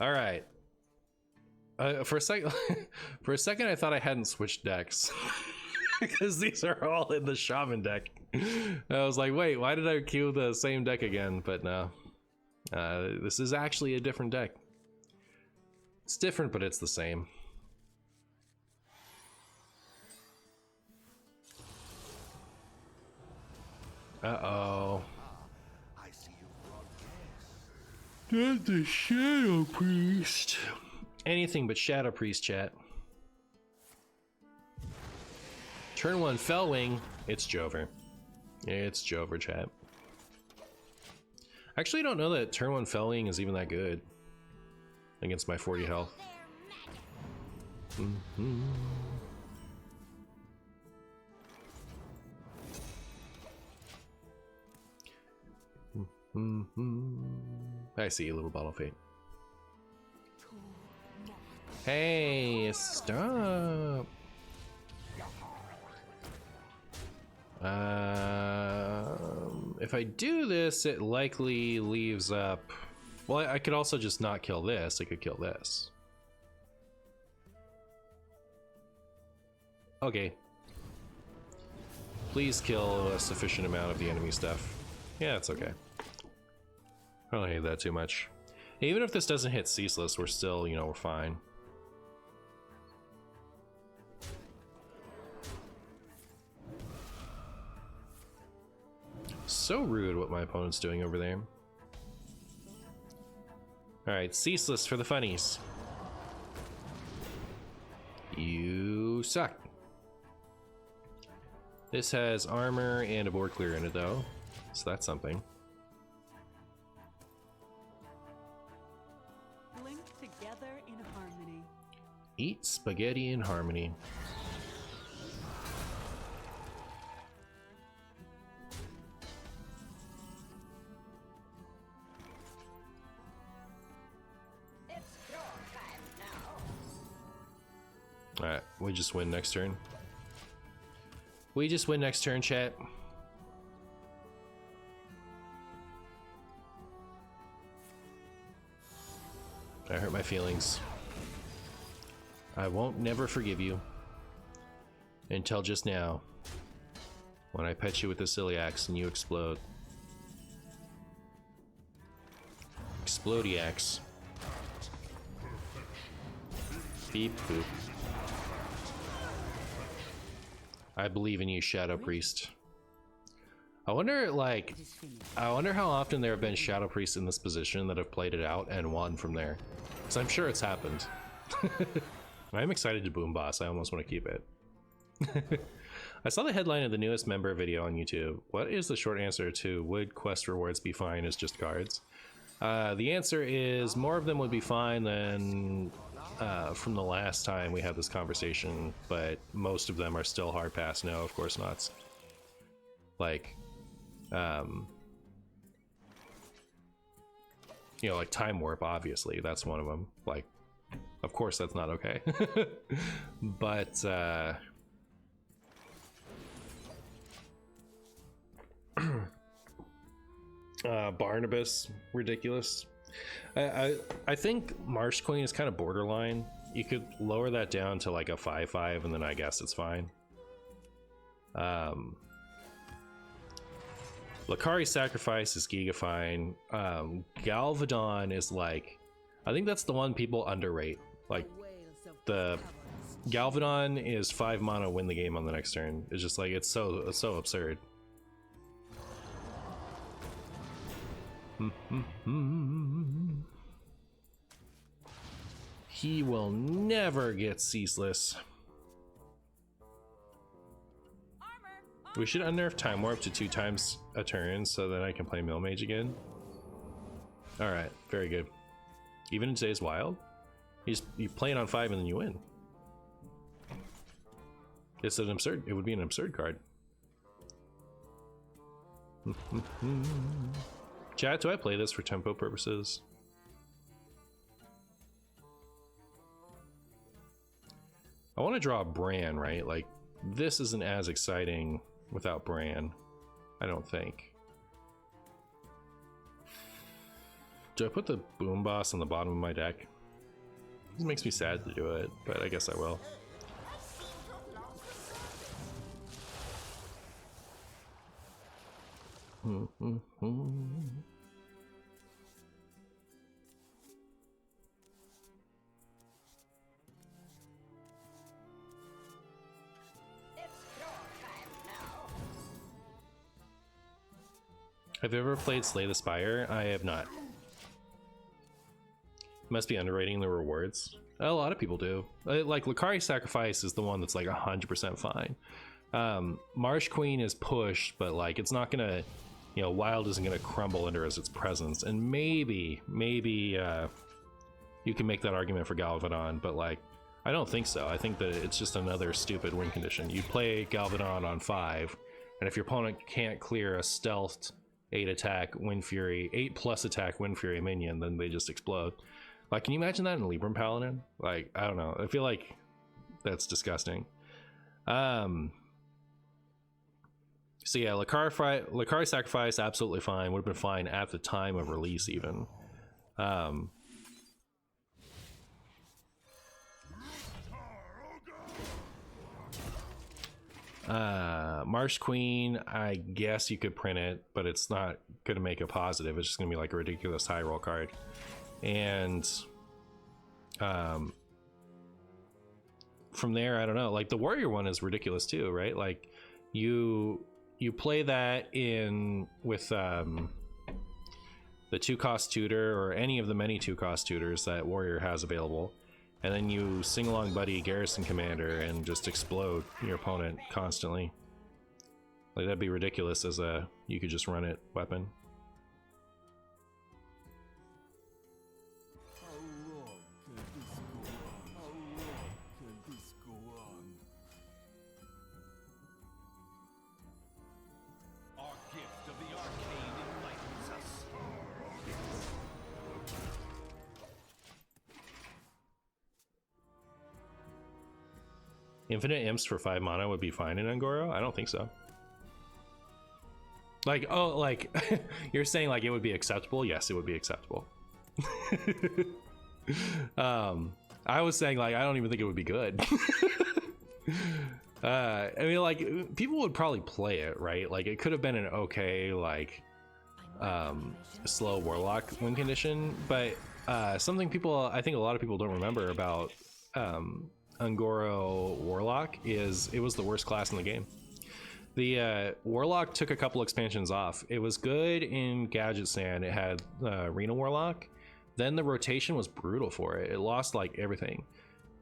All right. For a second, I thought I hadn't switched decks because these are all in the shaman deck. I was like, wait, why did I queue the same deck again? But no, this is actually a different deck. It's different, but it's the same. Uh-oh. That's the Shadow Priest. Anything but Shadow Priest, chat. Turn 1 Fellwing. It's Jover. It's Jover, chat. Actually, I don't know that turn 1 Fellwing is even that good against my 40 health. I see you, little bottle fate. Hey, stop. If I do this, it likely leaves up. Well, I could also just not kill this. I could kill this. Okay. Please kill a sufficient amount of the enemy stuff. Yeah, it's okay. I don't hate that too much. Even if this doesn't hit Ceaseless, we're still, you know, we're fine. So rude what my opponent's doing over there. Alright, Ceaseless for the funnies. You suck. This has armor and a board clear in it though, so that's something. Linked together in harmony. Eat spaghetti in harmony. Alright, we just win next turn. We just win next turn, chat. I hurt my feelings. I won't never forgive you. Until just now. When I pet you with the silly axe and you explode. Explodiax. Beep boop. I believe in you, Shadow Priest. I wonder, like, I wonder how often there have been Shadow Priests in this position that have played it out and won from there. Because I'm sure it's happened. I'm excited to boom boss. I almost want to keep it. I saw the headline of the newest member video on YouTube. What is the short answer to would quest rewards be fine as just cards? The answer is more of them would be fine than from the last time we had this conversation, but most of them are still hard pass. No, of course not. Like, you know, like Time Warp, obviously, that's one of them. Like, of course that's not okay. But, Barnabas, ridiculous. I think Marsh Queen is kind of borderline. You could lower that down to like a 5/5 and then I guess it's fine. Lakari Sacrifice is Giga fine. Galvadon is like, I think that's the one people underrate. Like, the Galvadon is 5 mana, win the game on the next turn. It's just like, it's so absurd. He will never get Ceaseless. We should unnerf Time Warp to 2 times a turn so that I can play Mill Mage again. Alright, very good. Even in today's Wild? You play it on 5 and then you win. It's an absurd, it would be an absurd card. Chat, do I play this for tempo purposes? I want to draw Bran, right? Like, this isn't as exciting without Bran, I don't think. Do I put the boom boss on the bottom of my deck? This makes me sad to do it, but I guess I will. Have you ever played Slay the Spire? I have not. Must be underrating the rewards. A lot of people do. Like Lucari Sacrifice is the one that's like 100% fine. Marsh Queen is pushed, but like it's not gonna, you know, Wild isn't gonna crumble under as its presence. And maybe you can make that argument for Galvadon, but like I don't think so. I think that it's just another stupid win condition. You play Galvadon on 5, and if your opponent can't clear a stealthed 8 attack Wind Fury, 8+ attack Wind Fury minion, then they just explode. Like, can you imagine that in Libram Paladin? Like, I don't know. I feel like that's disgusting. So yeah, Lucari Sacrifice, absolutely fine. Would have been fine at the time of release, even. Marsh Queen, I guess you could print it, but it's not gonna make a positive. It's just gonna be like a ridiculous high roll card. And from there, I don't know. Like the Warrior one is ridiculous too, right? Like you play that in with the 2-cost tutor or any of the many 2-cost tutors that Warrior has available. And then you sing along buddy Garrison Commander and just explode your opponent constantly. Like that'd be ridiculous as a you could just run it weapon. Infinite imps for 5 mana would be fine in Ungoro? I don't think so. Like, oh, like, you're saying like it would be acceptable? Yes, it would be acceptable. I was saying like, I don't even think it would be good. I mean, like, people would probably play it, right? Like, it could have been an okay, like, slow Warlock win condition, but something I think a lot of people don't remember about Ungoro Warlock is it was the worst class in the game. The Warlock took a couple expansions off. It was good in Gadget Sand. It had Reno Warlock. Then the rotation was brutal for it. It lost like everything.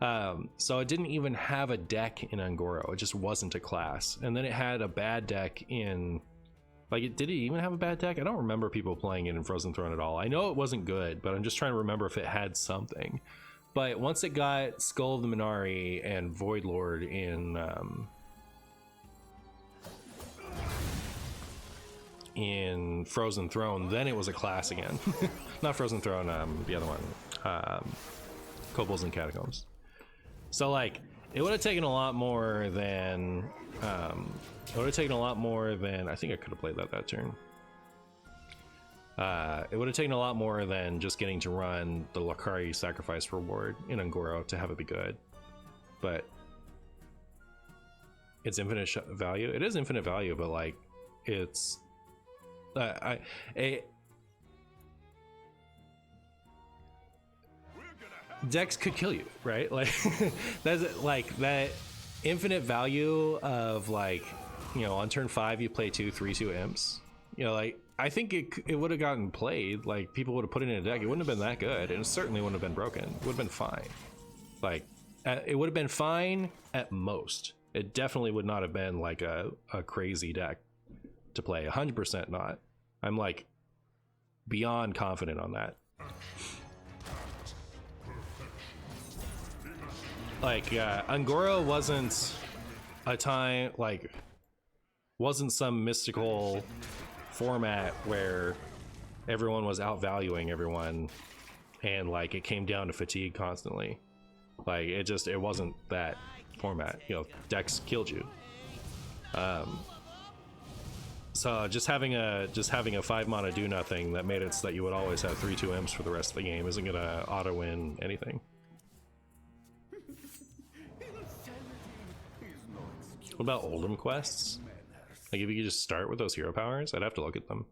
So it didn't even have a deck in Ungoro. It just wasn't a class. And then it had a bad deck in... Like, did it even have a bad deck? I don't remember people playing it in Frozen Throne at all. I know it wasn't good, but I'm just trying to remember if it had something. But once it got Skull of the Minari and Void Lord in Frozen Throne, then it was a class again. Not Frozen Throne, the other one, Kobolds and Catacombs. So like, it would have taken a lot more than I think I could have played that turn. It would have taken a lot more than just getting to run the Lucari Sacrifice reward in Ungoro to have it be good. But it's infinite value. It is infinite value, but like it's decks could kill you, right? Like that's like that infinite value of like, you know, on turn 5 you play 2/3/2 imps. You know, like I think it would have gotten played. Like people would have put it in a deck. It wouldn't have been that good, and it certainly wouldn't have been broken. It would have been fine. Like it would have been fine at most. It definitely would not have been like a crazy deck to play. 100% not. I'm like beyond confident on that. Like Ungoro wasn't a time, like wasn't some mystical format where everyone was outvaluing everyone and like it came down to fatigue constantly. Like it wasn't that format. You know, decks killed you. So just having a 5 mana do nothing that made it so that you would always have 3/2 imps for the rest of the game isn't gonna auto win anything. What about Oldham quests? Like if you could just start with those hero powers, I'd have to look at them.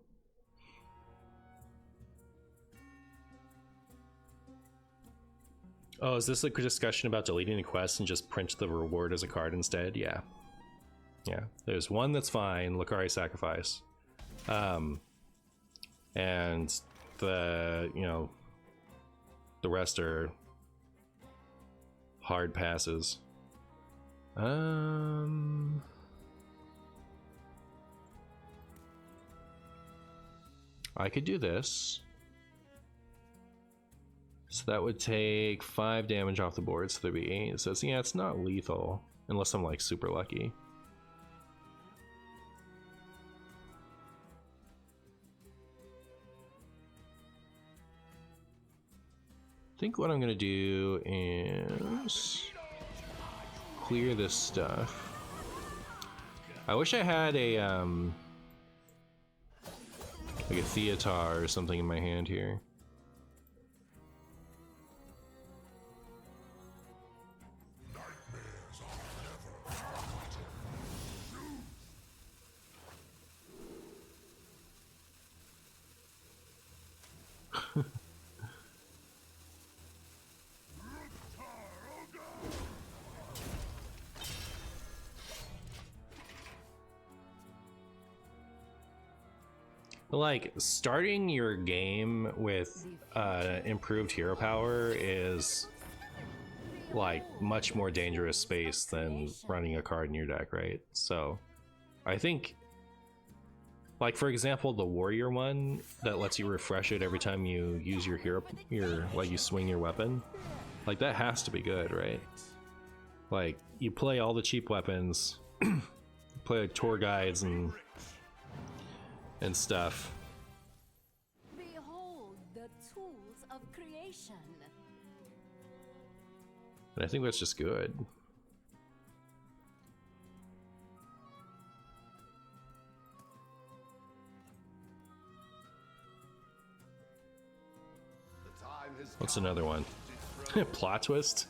Oh, is this a discussion about deleting the quest and just print the reward as a card instead? Yeah. Yeah, there's one that's fine, Lucari Sacrifice. And the, you know, the rest are hard passes. I could do this. So that would take 5 damage off the board, so there'd be 8. So it's, yeah, it's not lethal, unless I'm like super lucky. I think what I'm gonna do is clear this stuff. I wish I had a like a Theatar or something in my hand here. Like, starting your game with improved hero power is like much more dangerous space than running a card in your deck, right? So I think, like, for example, the warrior one that lets you refresh it every time you use your hero, like you swing your weapon, like that has to be good, right? Like, you play all the cheap weapons, play like tour guides and stuff. Behold the tools of creation. And I think that's just good. What's another one? Plot twist?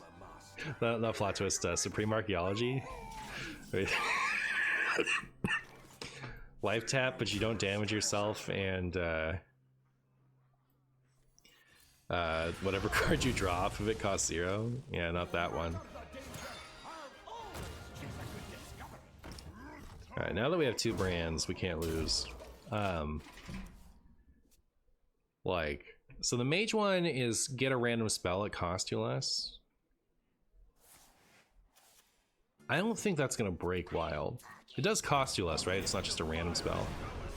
Not plot twist, Supreme Archaeology? Wait. Life tap, but you don't damage yourself, and whatever card you draw off of it costs 0. Yeah, not that one. Alright, now that we have 2 brands, we can't lose. Like, so the mage one is get a random spell, it costs you less. I don't think that's gonna break wild. It does cost you less, right? It's not just a random spell.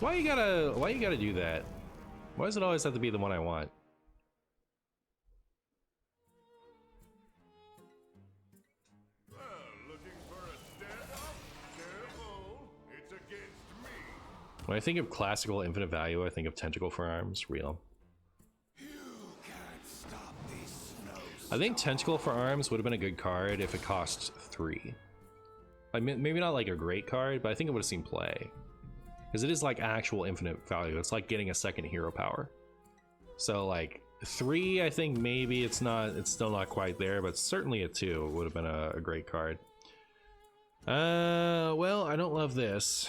Why you gotta do that? Why does it always have to be the one I want? When I think of classical infinite value, I think of Tentacle for Arms, real. I think Tentacle for Arms would have been a good card if it cost 3. Like, maybe not like a great card, but I think it would have seen play. Because it is like actual infinite value. It's like getting a second hero power. So like 3, I think maybe it's still not quite there, but certainly a 2 would have been a great card. Well, I don't love this.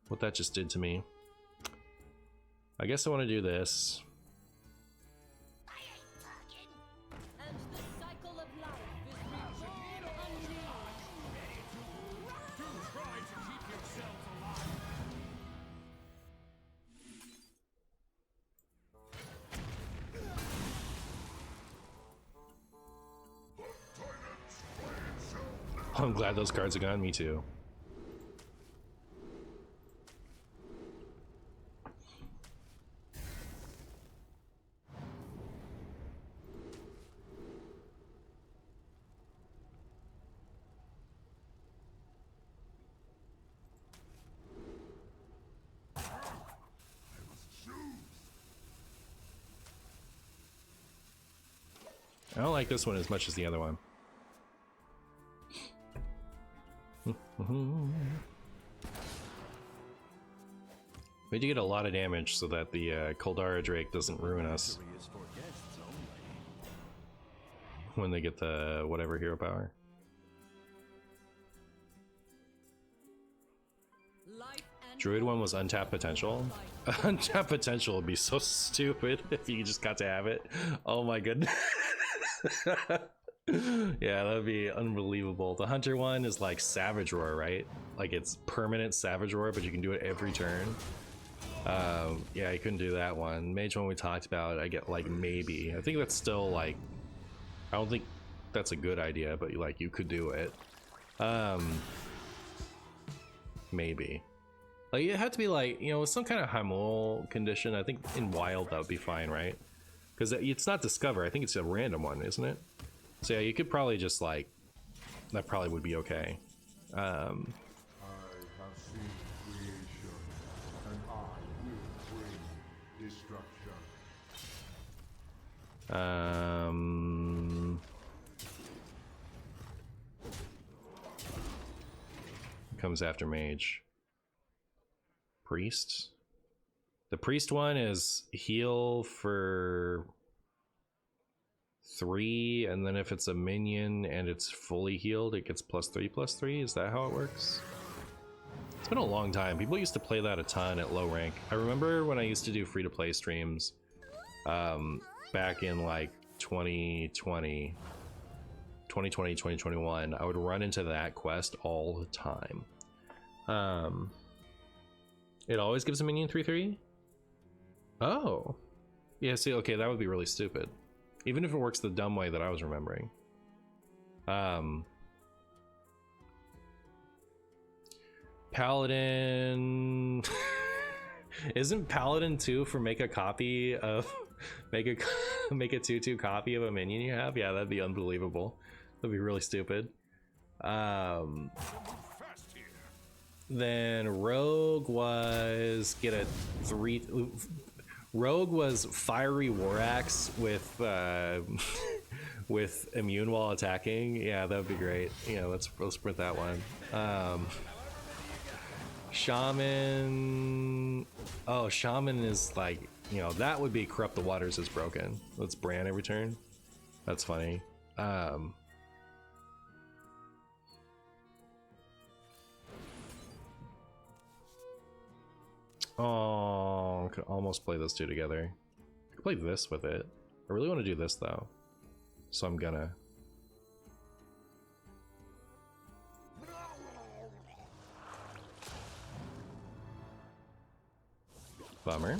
What that just did to me. I guess I want to do this. And the cycle of life is reborn anew. Try to keep yourselves alive. I'm glad those cards are gone, me too. I don't like this one as much as the other one. We need to get a lot of damage so that the Koldara Drake doesn't ruin us when they get the whatever hero power. Druid one was untapped potential. Untapped potential would be so stupid if you just got to have it. Oh my goodness. Yeah, that would be unbelievable. The hunter one is like Savage Roar, right? Like it's permanent Savage Roar, but you can do it every turn. Yeah, I couldn't do that one. Mage one we talked about, I get like maybe. I think that's still like, I don't think that's a good idea, but like you could do it. Maybe. Like it had to be like, you know, some kind of Hamul condition. I think in wild that would be fine, right? Because it's not discover, I think it's a random one, isn't it? So yeah, you could probably just like, that probably would be okay. I have seen creation, and I will bring destruction. Comes after mage. Priest. The priest one is heal for 3, and then if it's a minion and it's fully healed, it gets +3/+3. Is that how it works? It's been a long time. People used to play that a ton at low rank. I remember when I used to do free-to-play streams back in like 2020, 2021, I would run into that quest all the time. It always gives a minion 3/3? Oh. Yeah, see, okay, that would be really stupid. Even if it works the dumb way that I was remembering. Paladin... Isn't Paladin 2 for make a copy of... make a 2/2 copy of a minion you have? Yeah, that'd be unbelievable. That'd be really stupid. Then Rogue was get a 3... Rogue was Fiery War Axe with with immune while attacking. Yeah, that would be great. Yeah, let's print that one. Shaman. Oh, Shaman is like, you know, that would be Corrupt the Waters is broken. Let's brand every turn. That's funny. Oh, could almost play those two together. I could play this with it. I really want to do this though, so I'm gonna. Bummer.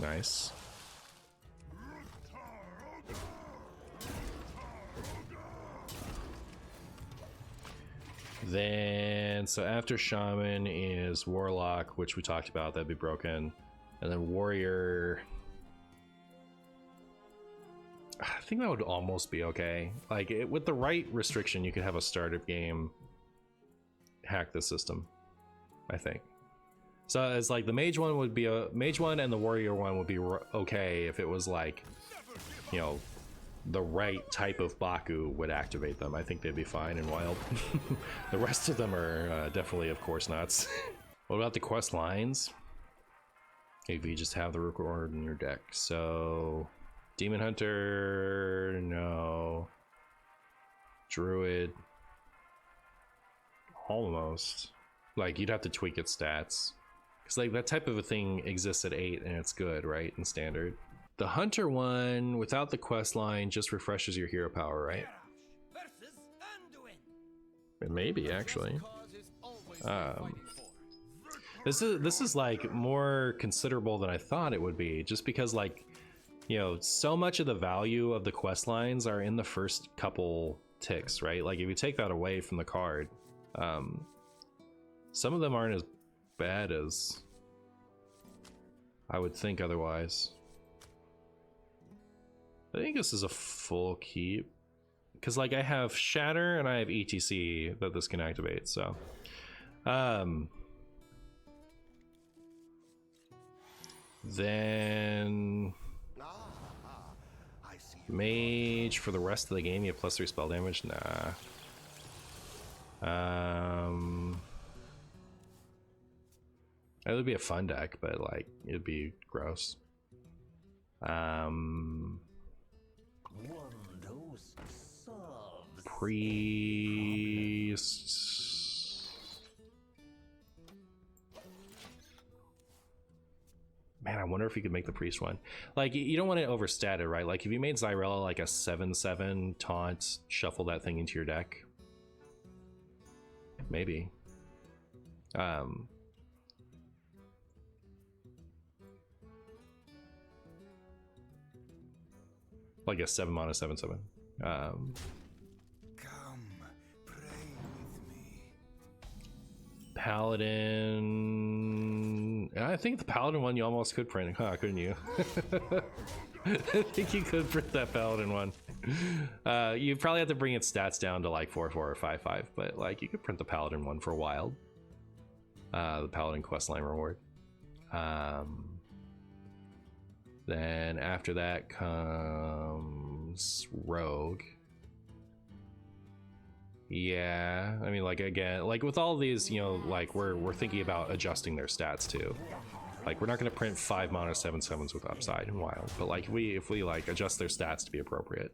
Nice. Then, so after Shaman is Warlock, which we talked about, that'd be broken. And then Warrior. I think that would almost be okay. Like, with the right restriction, you could have a start of game hack the system, I think. So it's like the Mage one would be a Mage one, and the Warrior one would be okay if it was like, you know, the right type of Baku would activate them. I think they'd be fine in wild. The rest of them are definitely, of course, nuts. What about the quest lines? If you just have the record in your deck. So Demon Hunter, no. Druid, almost. Like, you'd have to tweak its stats, because like that type of a thing exists at 8 and it's good, right, in standard. The Hunter one, without the quest line, just refreshes your hero power, right? It may be, actually. This is like more considerable than I thought it would be, just because, like, you know, so much of the value of the quest lines are in the first couple ticks, right? Like, if you take that away from the card, some of them aren't as bad as I would think otherwise. I think this is a full keep, because like I have Shatter and I have ETC that this can activate, so then Mage for the rest of the game. You have +3 spell damage. Nah. It would be a fun deck, but like it'd be gross. Priest. Man, I wonder if you could make the priest one. Like, you don't want it overstated, right? Like, if you made Xyrella like a 7/7 taunt, shuffle that thing into your deck. Maybe. Like a 7-mana 7/7. Come, pray with me. Paladin. I think the Paladin one you almost could print, huh? Couldn't you? I think you could print that Paladin one. You probably have to bring its stats down to like 4/4 or 5/5, but like you could print the Paladin one for Wild. The Paladin Questline reward. Then after that comes Rogue. Yeah, I mean, like, again, like with all these, you know, like we're thinking about adjusting their stats too. Like, we're not going to print 5-mana 7/7s with upside and Wild, but like if we like adjust their stats to be appropriate.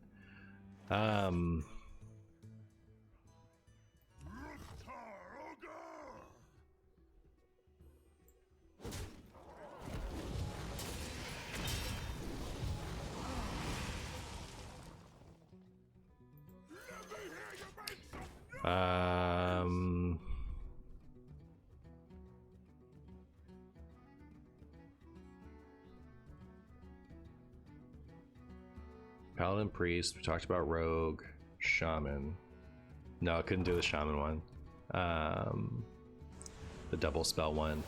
Paladin, Priest, we talked about Rogue, Shaman. No, I couldn't do the Shaman one. The double spell one.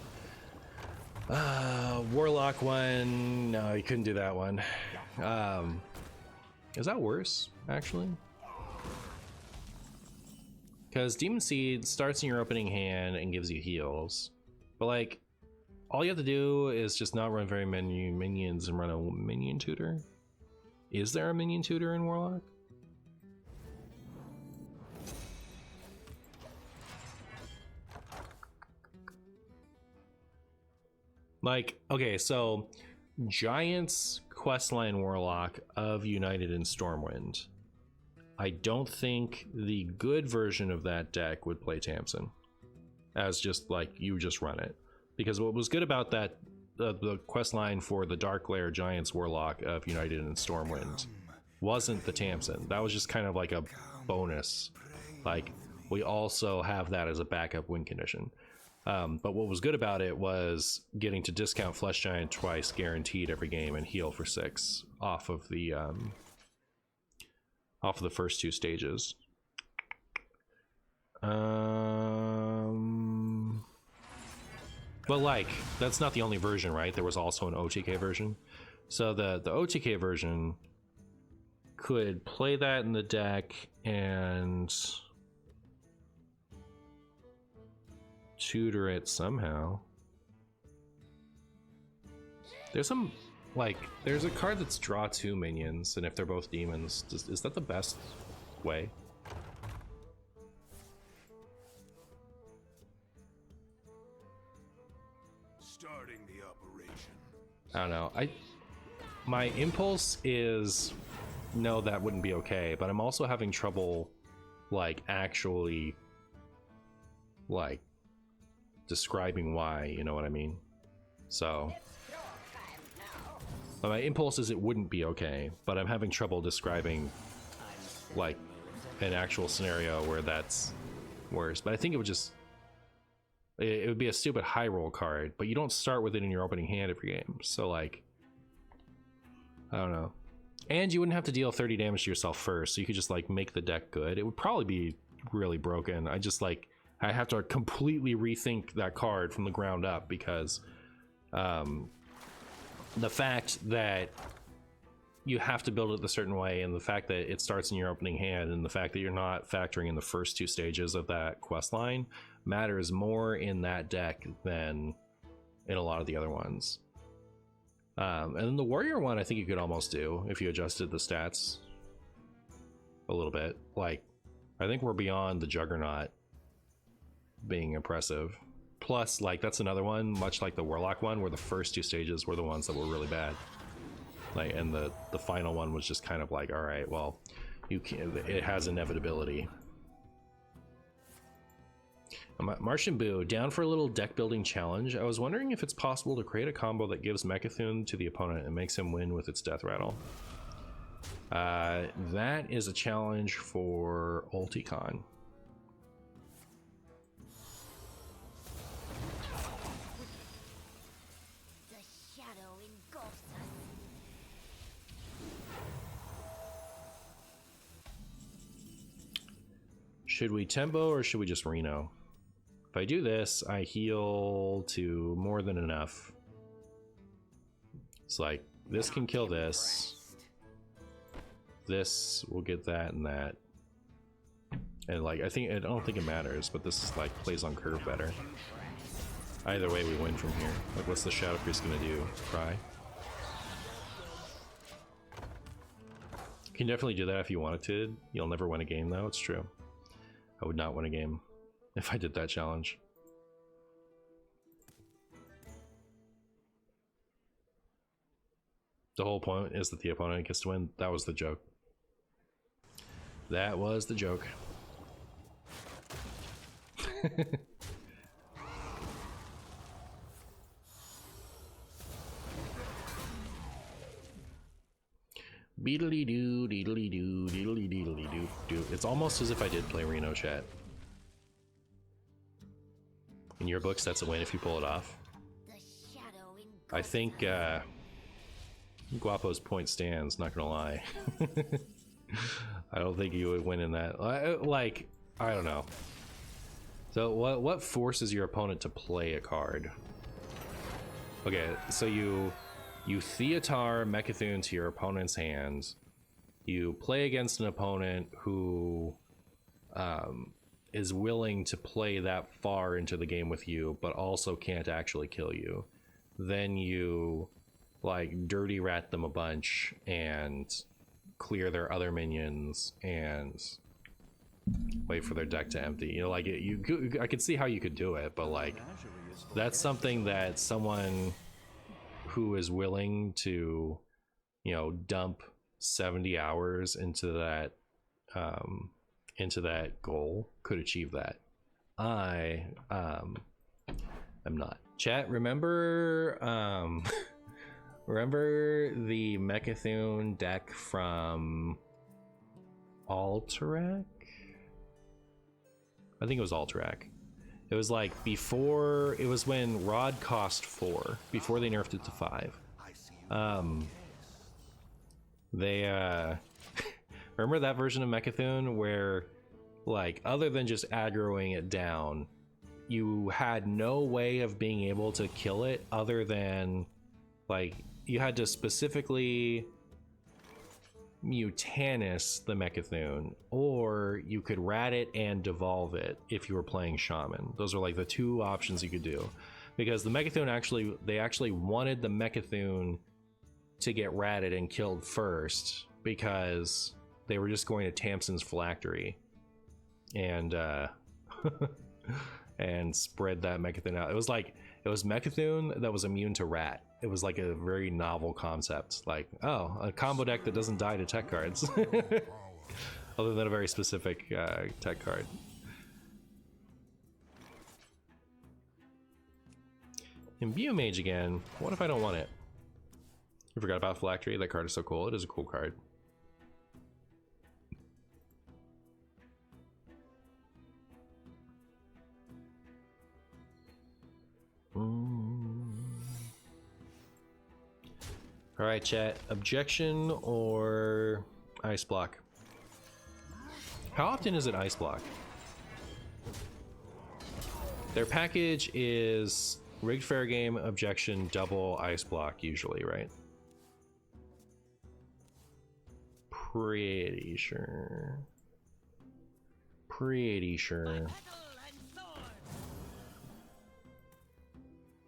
Warlock one, no, you couldn't do that one. Is that worse, actually? Because Demon Seed starts in your opening hand and gives you heals. But like, all you have to do is just not run very many minions and run a minion tutor. Is there a minion tutor in Warlock? Like, okay, so Giants Questline Warlock of United in Stormwind. I don't think the good version of that deck would play Tamsin as just like you just run it, because what was good about that the quest line for the Dark Lair Giants Warlock of United in Stormwind wasn't the Tamsin. That was just kind of like a bonus. Like, we also have that as a backup win condition. But what was good about it was getting to discount Flesh Giant twice guaranteed every game and heal for 6 off of the first 2 stages. But like, that's not the only version, right? There was also an OTK version. So the OTK version could play that in the deck and tutor it somehow. There's some, like, there's a card that's draw 2 minions, and if they're both demons, is that the best way? Starting the operation. I don't know. My impulse is no, that wouldn't be okay, but I'm also having trouble like actually like describing why, you know what I mean? So my impulse is it wouldn't be okay, but I'm having trouble describing like an actual scenario where that's worse. But I think it would just, it would be a stupid high roll card, but you don't start with it in your opening hand every game. So like, I don't know. And you wouldn't have to deal 30 damage to yourself first, so you could just like make the deck good. It would probably be really broken. I just like, I have to completely rethink that card from the ground up, because the fact that you have to build it a certain way, and the fact that it starts in your opening hand, and the fact that you're not factoring in the first 2 stages of that quest line matters more in that deck than in a lot of the other ones. And then the warrior one, I think you could almost do if you adjusted the stats a little bit. Like, I think we're beyond the juggernaut being impressive. Plus, like, that's another one, much like the Warlock one, where the first two stages were the ones that were really bad. Like, and the final one was just kind of like, all right, well, you can, it has inevitability. MarttianBuu, down for a little deck building challenge. I was wondering if it's possible to create a combo that gives Mecha'thun to the opponent and makes him win with its death rattle. That is a challenge for Ulticon. The shadow engulfs us. Should we tempo or should we just Reno? If I do this, I heal to more than enough. It's like, this can kill this. This will get that and that. And like, I don't think it matters, but this like plays on curve better. Either way, we win from here. Like, what's the Shadow Priest gonna do? Cry? You can definitely do that if you wanted to. You'll never win a game though, it's true. I would not win a game if I did that challenge. The whole point is that the opponent gets to win. That was the joke. That was the joke. Beedly doo, deedly doo, deedly deedly doo doo. It's almost as if I did play Reno, chat. In your books, that's a win if you pull it off. I think Guapo's point stands, not gonna lie. I don't think you would win in that. Like, I don't know. So what forces your opponent to play a card? Okay, so you Theatar Mecha'thun to your opponent's hand. You play against an opponent who is willing to play that far into the game with you, but also can't actually kill you. Then you like dirty rat them a bunch and clear their other minions and wait for their deck to empty. You know, like I could see how you could do it, but like that's something that someone who is willing to, you know, dump 70 hours into that goal could achieve that. I am not. Chat, remember remember the Mecha'thun deck from Alterac? I think it was Alterac. It was like before, it was when Rod cost 4, before they nerfed it to 5. They remember that version of Mecha'thun where, like, other than just aggroing it down, you had no way of being able to kill it other than, like, you had to specifically Mutanis the Mecha'thun, or you could rat it and devolve it if you were playing Shaman. Those are like the two options you could do, because the Mecha'thun they actually wanted the Mecha'thun to get ratted and killed first, because they were just going to Tamsin's Phylactery and and spread that Mecha'thun out. It was Mecha'thun that was immune to rat. It was like a very novel concept, like, oh, a combo deck that doesn't die to tech cards other than a very specific tech card. Imbue Mage again. What if I don't want it? You forgot about Phylactery. That card is so cool. It is a cool card. All right, chat. Objection or ice block? How often is it ice block? Their package is rigged fair game, objection, double ice block usually, right? Pretty sure. Pretty sure.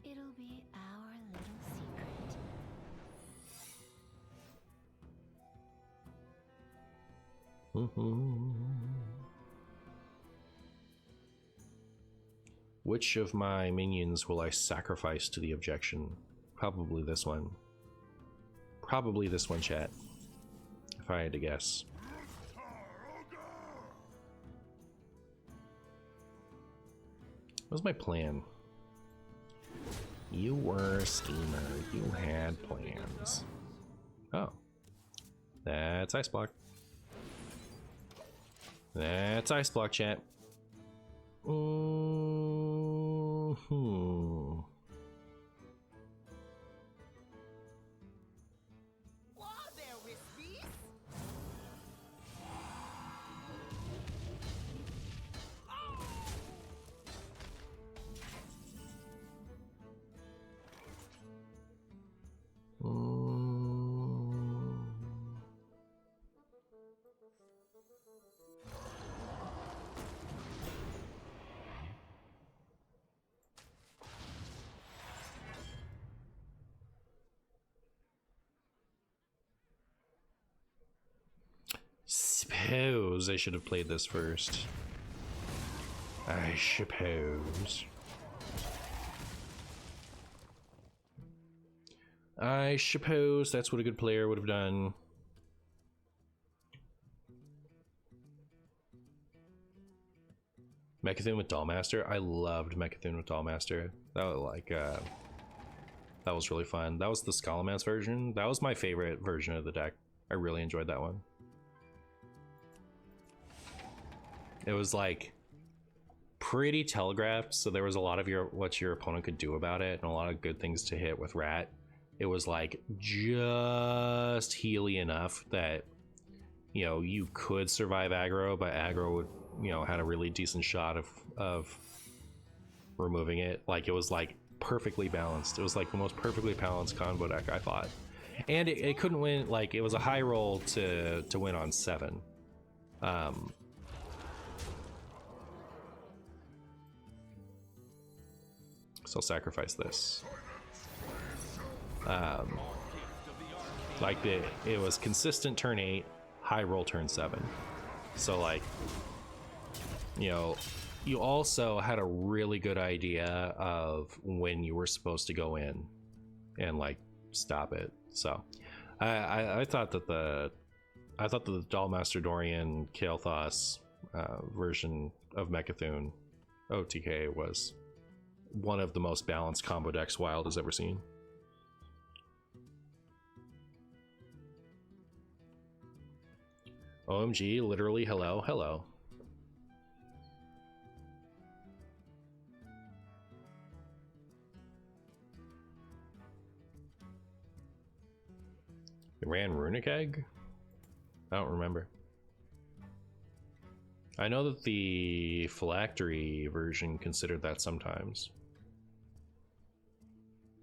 It'll be our little secret. Which of my minions will I sacrifice to the objection? Probably this one. Probably this one, chat. If I had to guess. What was my plan? You were a schemer. You had plans. Oh. That's ice block. That's ice block, chat. Suppose I should have played this first. I suppose. I suppose that's what a good player would have done. Mecha'thun with Dollmaster. I loved Mecha'thun with Dollmaster. That was like that was really fun. That was the Scalaman's version. That was my favorite version of the deck. I really enjoyed that one. It was like pretty telegraphed, so there was a lot of what your opponent could do about it and a lot of good things to hit with Rat. It was like just healy enough that, you know, you could survive aggro, but aggro would, you know, had a really decent shot of removing it. Like, it was like perfectly balanced. It was like the most perfectly balanced combo deck, I thought. And it couldn't win, like, it was a high roll to win on 7. So I'll sacrifice this. Like it was consistent turn 8, high roll turn 7. So like, you know, you also had a really good idea of when you were supposed to go in and like stop it. So I thought that the Dollmaster Dorian Kael'thas version of Mecha'thun OTK was one of the most balanced combo decks Wild has ever seen. OMG, literally, hello, hello. It ran Runic Egg? I don't remember. I know that the Phylactery version considered that sometimes.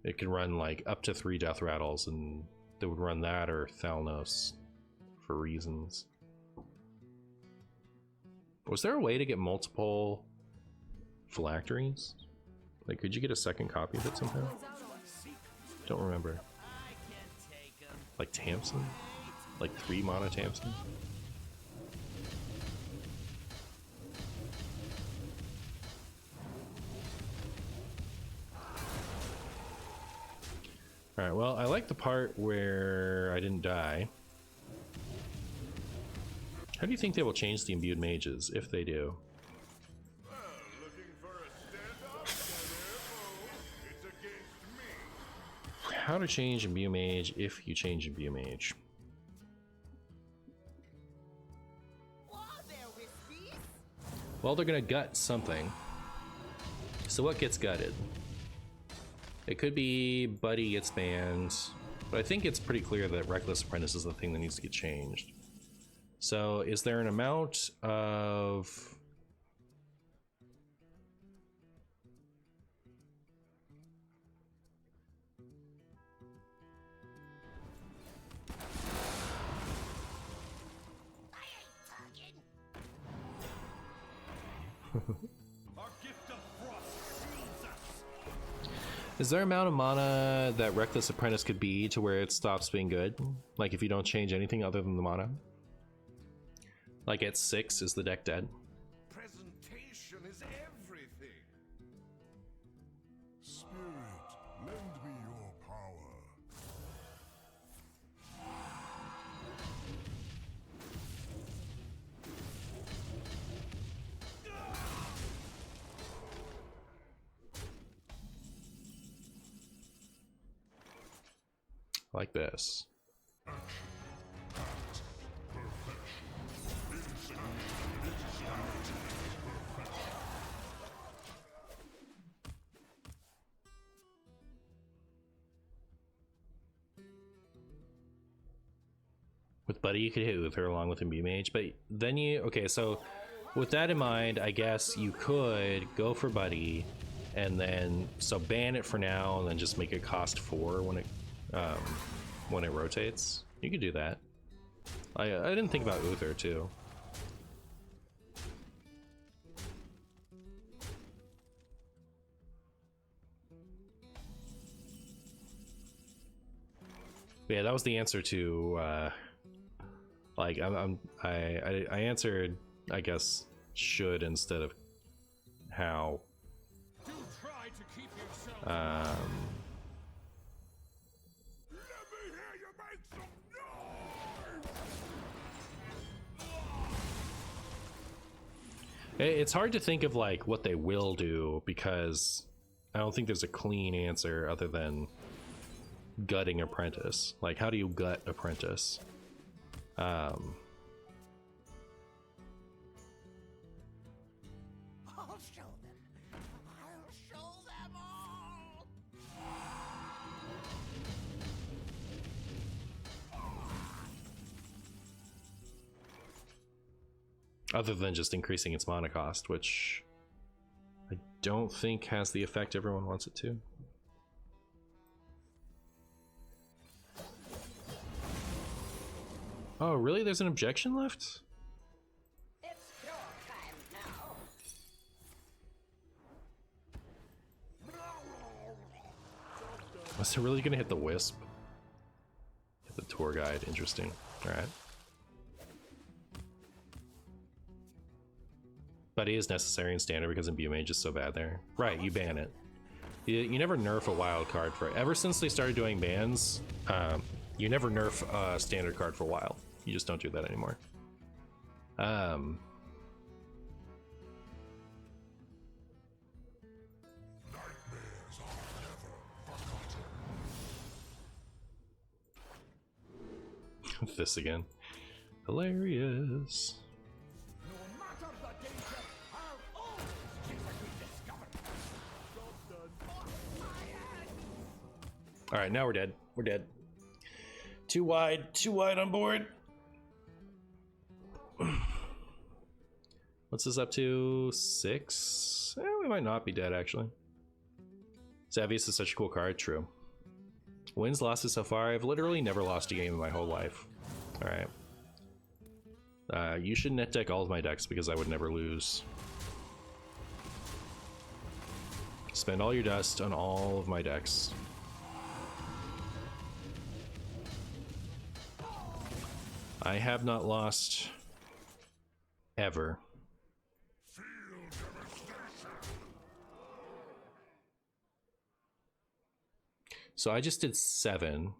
It could run like up to 3 Death Rattles, and they would run that or Thalnos for reasons. Was there a way to get multiple Phylacteries? Like, could you get a second copy of it somehow? Don't remember. Like Tamsin? Like 3 mana Tamsin? Alright, well, I like the part where I didn't die. How do you think they will change the Imbued mages, if they do? Well, looking for a standoff? It's against me. How to change Imbue Mage if you change Imbue Mage. Well, they're gonna gut something. So what gets gutted? It could be Buddy gets banned, but I think it's pretty clear that Reckless Apprentice is the thing that needs to get changed. So is there an amount of... Is there an amount of mana that Reckless Apprentice could be to where it stops being good? Like if you don't change anything other than the mana? Like at 6, is the deck dead? Presentation is everything. like this. With Buddy, you could hit Uther along with Imbued Mage, but then you... Okay, so with that in mind, I guess you could go for Buddy, and then... So ban it for now, and then just make it cost 4 when it rotates. You could do that. I didn't think about Uther, too. But yeah, that was the answer to... Like I answered, I guess, should instead of how. Do try to keep yourself. Let me hear you make some noise! It's hard to think of like what they will do because I don't think there's a clean answer other than gutting Apprentice. Like, how do you gut Apprentice? I'll show them. I'll show them all. Other than just increasing its mana cost, which I don't think has the effect everyone wants it to. Oh, really? There's an objection left? It's your time now. Was it really gonna hit the Wisp? Hit the tour guide, interesting. Alright. Buddy is necessary in standard because Imbued Mage is so bad there. Right, you ban it. You never nerf a wild card for it. Ever since they started doing bans, you never nerf a standard card for wild. You just don't do that anymore. This again. Hilarious. No matter the danger, I'll always chase a good discovery. Alright, now we're dead. We're dead. Too wide on board. What's this up to? 6? We might not be dead, actually. Xavius is such a cool card, true. Wins, losses so far. I've literally never lost a game in my whole life. Alright. You should net deck all of my decks because I would never lose. Spend all your dust on all of my decks. I have not lost ever. So I just did 7.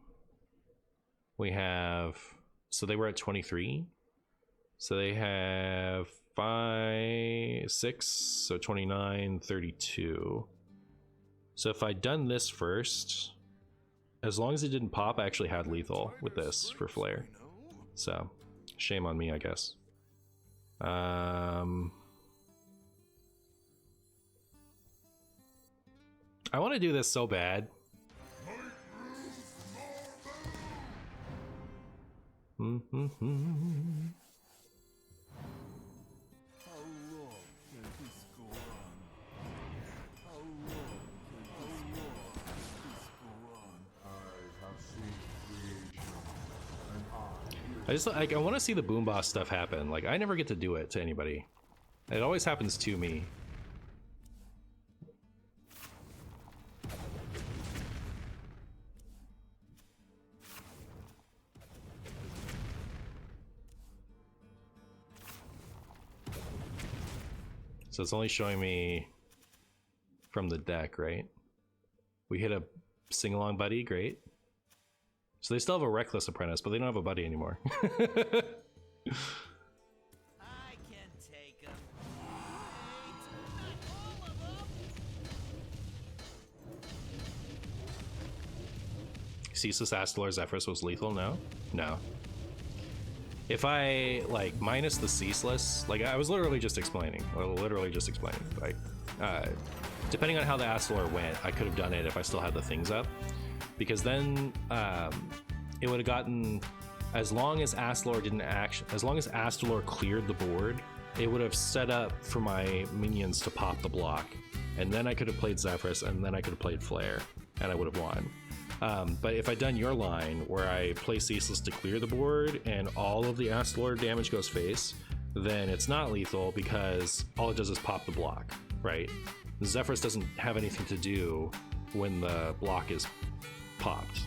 We have, so they were at 23. So they have 5, 6, so 29, 32. So if I'd done this first, as long as it didn't pop, I actually had lethal with this for Flare. So, shame on me, I guess. I want to do this so bad. I just like, I want to see the boom boss stuff happen. Like, I never get to do it to anybody. It always happens to me. So it's only showing me from the deck, right? We hit a sing-along buddy, great. So they still have a Reckless Apprentice, but they don't have a buddy anymore. I can take them. Wait, not all of them. Ceaseless Astalar Zephyrus was lethal? No. If I like minus the Ceaseless, like I was literally just explaining, like depending on how the Astalar went, I could have done it if I still had the things up, because then it would have gotten, as long as Astalar didn't as long as Astalar cleared the board, it would have set up for my minions to pop the block, and then I could have played Zephyrus, and then I could have played Flare, and I would have won. But if I'd done your line, where I play Ceaseless to clear the board, and all of the Astalar damage goes face, then it's not lethal, because all it does is pop the block, right? Zephyrus doesn't have anything to do when the block is popped.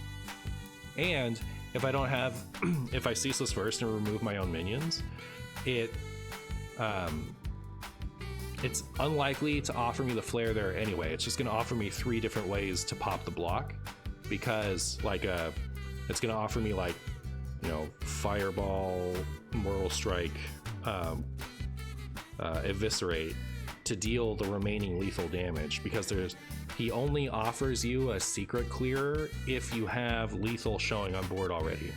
And if I don't have, if I Ceaseless first and remove my own minions, it's unlikely to offer me the Flare there anyway. It's just going to offer me 3 different ways to pop the block, because like it's going to offer me like, you know, Fireball, Mortal Strike, Eviscerate to deal the remaining lethal damage, because he only offers you a secret clearer if you have lethal showing on board already.